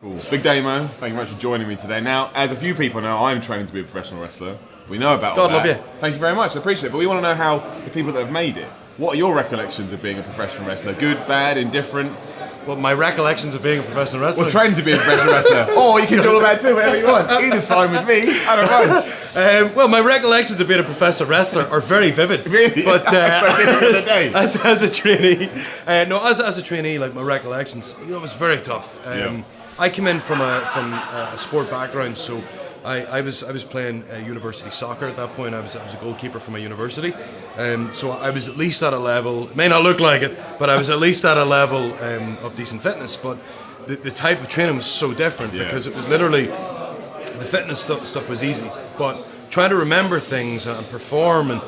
Cool. Big Damo, thank you very much for joining me today. Now, as a few people know, I'm training to be a professional wrestler. We know about all God that. love you. Thank you very much, I appreciate it. But we want to know how the people that have made it, what are your recollections of being a professional wrestler? Good, bad, indifferent? Well, my recollections of being a professional wrestler. Well, training to be a professional wrestler. Or you can do all that too, whatever you want. Either's fine with me, I don't mind. Well, my recollections of being a professional wrestler are very vivid. Really? But as a trainee, as a trainee, like my recollections, it was very tough. I came in from a sport background, so I was playing university soccer at that point. I was a goalkeeper for my university, so I was at least at a level. It may not look like it, but I was at least at a level of decent fitness. But the type of training was so different because it was literally the fitness stuff was easy, but trying to remember things and perform, and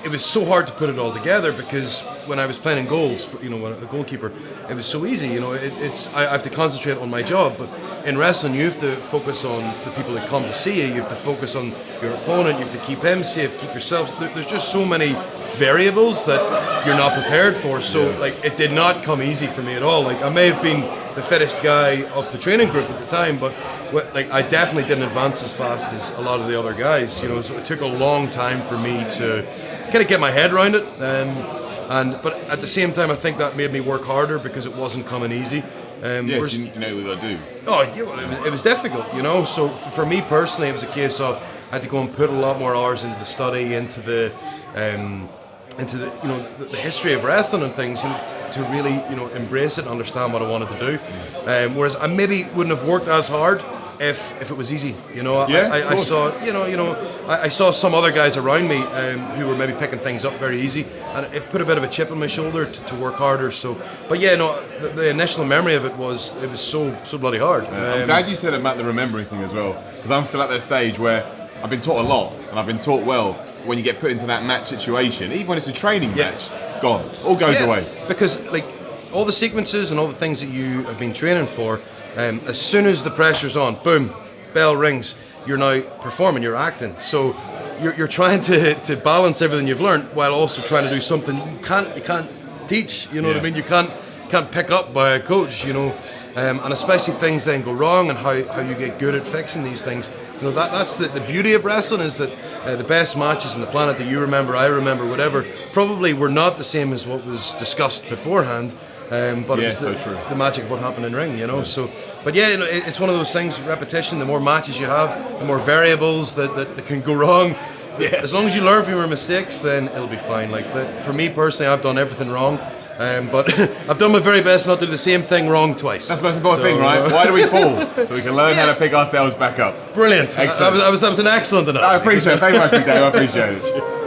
it was so hard to put it all together because when I was playing in goals, when a goalkeeper, it was so easy. I have to concentrate on my job, but in wrestling, you have to focus on the people that come to see you. You have to focus on your opponent. You have to keep him safe, keep yourself. There's just so many variables that you're not prepared for. So, it did not come easy for me at all. I may have been the fittest guy of the training group at the time, but I definitely didn't advance as fast as a lot of the other guys. So it took a long time for me to kind of get my head around it. But at the same time, I think that made me work harder because it wasn't coming easy. Yes, you know what you got to do. Oh, yeah, it was difficult, So for me personally, it was a case of I had to go and put a lot more hours into the study, into the history of wrestling and things, to really embrace it and understand what I wanted to do. Whereas I maybe wouldn't have worked as hard if it was easy. I saw I saw some other guys around me who were maybe picking things up very easy, and it put a bit of a chip on my shoulder to work harder. So, but the initial memory of it was so bloody hard. I'm glad you said about the remembering thing as well, because I'm still at that stage where I've been taught a lot and I've been taught well. When you get put into that match situation, even when it's a training match, gone, all goes away. Because all the sequences and all the things that you have been training for, as soon as the pressure's on, boom, bell rings, you're now performing, you're acting. So you're trying to balance everything you've learned while also trying to do something you can't teach. You know what I mean? You can't pick up by a coach. And especially things then go wrong, and how you get good at fixing these things. That's the beauty of wrestling, is that the best matches on the planet that you remember, I remember, whatever, probably were not the same as what was discussed beforehand. But it was the magic of what happened in ring, So, but it's one of those things. Repetition. The more matches you have, the more variables that can go wrong. Yeah. As long as you learn from your mistakes, then it'll be fine. For me personally, I've done everything wrong. But I've done my very best not to do the same thing wrong twice. That's the most important thing, right? Why do we fall? So we can learn how to pick ourselves back up. Brilliant. Excellent. That was an excellent enough. I appreciate it. Thank you very much, Big Dave. I appreciate it.